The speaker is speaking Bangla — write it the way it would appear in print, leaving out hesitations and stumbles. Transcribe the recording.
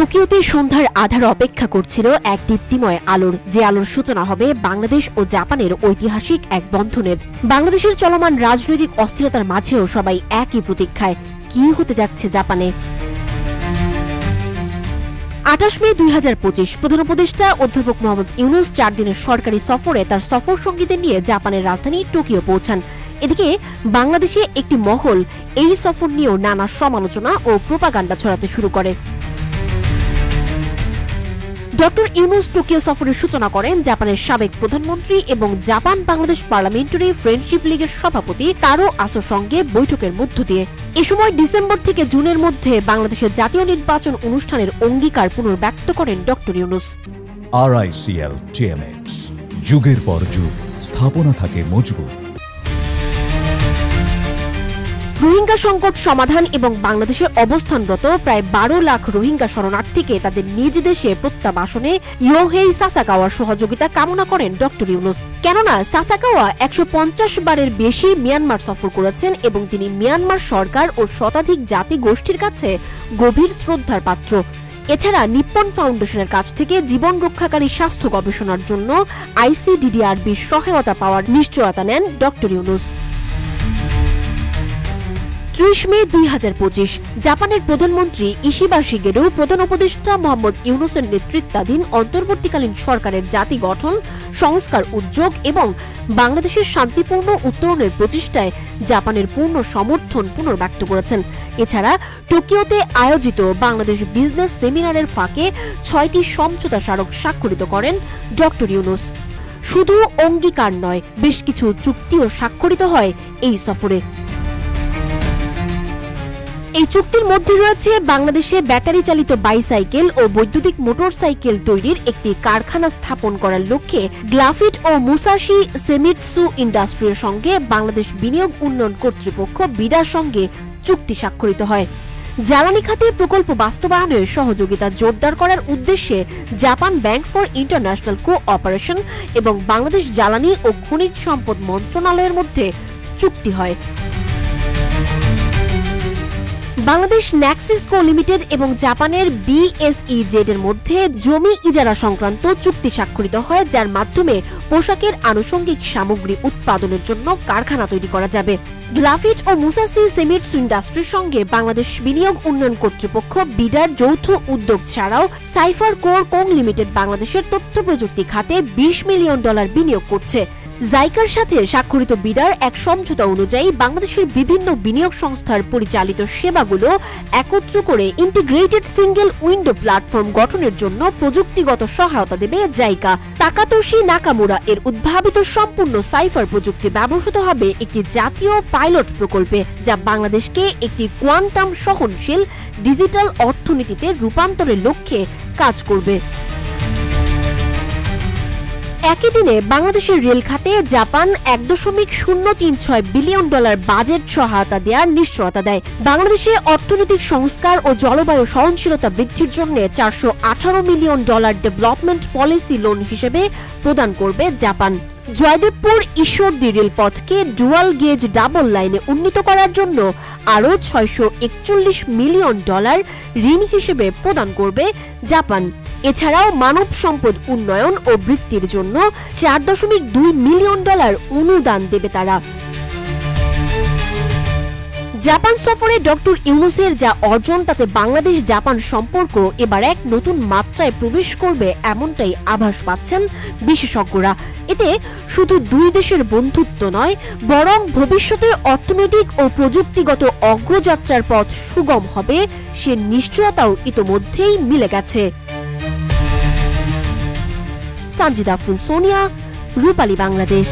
টোকিওতে সন্ধ্যার আধার অপেক্ষা করছিল এক দীপ্তিময় আলোর, যে আলোর সূচনা হবে বাংলাদেশ ও জাপানের ঐতিহাসিক এক বন্ধনের। বাংলাদেশের চলমান রাজনৈতিক অস্থিরতার মাঝেও সবাই একই প্রতীক্ষায়, কি হতে যাচ্ছে জাপানে। 28 মে 2025 প্রধান উপদেষ্টা অধ্যাপক মোহাম্মদ ইউনুস 4 দিনের সরকারি সফরে তার সফর সঙ্গীদের নিয়ে জাপানের রাজধানী টোকিও পৌঁছান। এদিকে বাংলাদেশে একটি মহল এই সফর নিয়েও নানা সমালোচনা ও প্রোপাগান্ডা ছড়াতে শুরু করে। ডক্টর ইউনুস টোকিও সফরের সূচনা করেন জাপানের সাবেক প্রধানমন্ত্রী এবং জাপান বাংলাদেশ পার্লামেন্টারি ফ্রেন্ডশিপ লীগের সভাপতি তারো আসোর সঙ্গে বৈঠকের মধ্য দিয়ে। এ সময় ডিসেম্বর থেকে জুনের মধ্যে বাংলাদেশের জাতীয় নির্বাচন অনুষ্ঠানের অঙ্গীকার পুনর্ব্যক্ত করেন ডক্টর ইউনুস। RICL TMX, যুগের পর যুগ স্থাপনা থাকে মজবুত। রোহিঙ্গা সংকট সমাধান এবং বাংলাদেশে অবস্থানরত প্রায় 12 লাখ রোহিঙ্গা শরণার্থীকে তাদের নিজ দেশে প্রত্যাবাসনে ইয়োহেই সাসাকাওয়ার সহযোগিতা কামনা করেন ডক্টর ইউনুস। কেননা সাসাকাওয়া 150 বারের বেশি মিয়ানমার সফর করেছেন এবং তিনি মিয়ানমার সরকার ও শতাধিক জাতি গোষ্ঠীর কাছে গভীর শ্রদ্ধার পাত্র। এছাড়া নিপ্পন ফাউন্ডেশনের কাছ থেকে জীবন রক্ষাকারী স্বাস্থ্য গবেষণার জন্য ICDDRB'র সহায়তা পাওয়ার নিশ্চয়তা নেন ডক্টর ইউনুস। 30 মে 2025 জাপানের প্রধানমন্ত্রী ইশিবা শিগেরু প্রধান উপদেষ্টা মোহাম্মদ ইউনুসের নেতৃত্বাধীন অন্তর্বর্তীকালীন সরকারের জাতি গঠন, সংস্কার উদ্যোগ এবং বাংলাদেশের শান্তিপূর্ণ উত্তরণের প্রচেষ্টায় জাপানের পূর্ণ সমর্থন পুনর্ব্যক্ত করেছেন। এছাড়া টোকিওতে আয়োজিত বাংলাদেশ বিজনেস সেমিনারের ফাঁকে 6টি সমঝোতা স্মারক স্বাক্ষরিত করেন ডক্টর ইউনুস। শুধু অঙ্গীকার নয়, বেশ কিছু চুক্তিও স্বাক্ষরিত হয় এই সফরে। এই চুক্তির মধ্যে রয়েছে বাংলাদেশে ব্যাটারি চালিত বাইসাইকেল ও বৈদ্যুতিক মোটরসাইকেল তৈরির একটি কারখানা স্থাপন করার লক্ষ্যে গ্লাফিট ও মুসাশি সেমিটসু ইন্ডাস্ট্রির সঙ্গে বাংলাদেশ বিনিয়োগ উন্নয়ন কর্তৃপক্ষ বিডার সঙ্গে চুক্তি স্বাক্ষরিত হয়। জ্বালানি খাতে প্রকল্প বাস্তবায়নে সহযোগিতা জোরদার করার উদ্দেশ্যে Japan bank for international cooperation এবং বাংলাদেশ জ্বালানি ও খনিজ সম্পদ মন্ত্রণালয়ের মধ্যে চুক্তি হয়। বাংলাদেশ ন্যাক্সিসকো লিমিটেড এবং জাপানের BSEZ এর মধ্যে জমি ইজারা সংক্রান্ত চুক্তি স্বাক্ষরিত হয়, যার মাধ্যমে পোশাকের আনুষঙ্গিক সামগ্রী উৎপাদনের জন্য কারখানা তৈরি করা যাবে। গ্লাফিট ও মুসাশি সেমিটসু ইন্ডাস্ট্রির সঙ্গে বাংলাদেশ বিনিয়োগ উন্নয়ন কর্তৃপক্ষ বিডার যৌথ উদ্যোগ ছাড়াও সাইফার কোর কোং লিমিটেড বাংলাদেশের তথ্য প্রযুক্তি খাতে $20 মিলিয়ন বিনিয়োগ করছে। জাইকার সাথে স্বাক্ষরিত বিডার এক সমঝোতা অনুযায়ী বাংলাদেশের বিভিন্ন বিনিয়োগ সংস্থার পরিচালিত সেবাগুলো একত্র করে ইন্টিগ্রেটেড সিঙ্গেল উইন্ডো প্ল্যাটফর্ম গঠনের জন্য প্রযুক্তিগত সহায়তা দেবে জাইকা। তাকাতোশি নাকামুরা এর উদ্ভাবিত সম্পূর্ণ সাইফার প্রযুক্তি ব্যবহৃত হবে একটি জাতীয় পাইলট প্রকল্পে, যা বাংলাদেশকে একটি কোয়ান্টাম সহনশীল ডিজিটাল অর্থনীতিতে রূপান্তরের লক্ষ্যে কাজ করবে। একই দিনে বাংলাদেশের রেল খাতে জাপান $1.036 বিলিয়ন বাজেট সহায়তা দেওয়ার নিশ্চয়তা দেয়। বাংলাদেশে অর্থনৈতিক সংস্কার ও জলবায়ু সহনশীলতা বৃদ্ধির জন্য $418 মিলিয়ন ডেভেলপমেন্ট পলিসি লোন হিসেবে প্রদান করবে জাপান। জয়দেবপুর ঈশ্বরদী রেলপথকে ডুয়াল গেজ ডাবল লাইনে উন্নীত করার জন্য আরও $641 মিলিয়ন ঋণ হিসেবে প্রদান করবে জাপান। এছাড়াও মানব সম্পদ উন্নয়ন ও বৃত্তির জন্য $4.2 মিলিয়ন অনুদান দেবে তারা। জাপান সফরে ডক্টর ইউনুসের যা অর্জন, তাতে বাংলাদেশ জাপান সম্পর্ক এবার এক নতুন মাত্রায় প্রবেশ করবে এমনটাই আভাস পাচ্ছেন বিশেষজ্ঞরা। এতে শুধু দুই দেশের বন্ধুত্ব নয়, বরং ভবিষ্যতে অর্থনৈতিক ও প্রযুক্তিগত অগ্রযাত্রার পথ সুগম হবে, সে নিশ্চয়তাও ইতোমধ্যেই মিলে গেছে। সানজিদা আফরিন সোনিয়া, রূপালী বাংলাদেশ।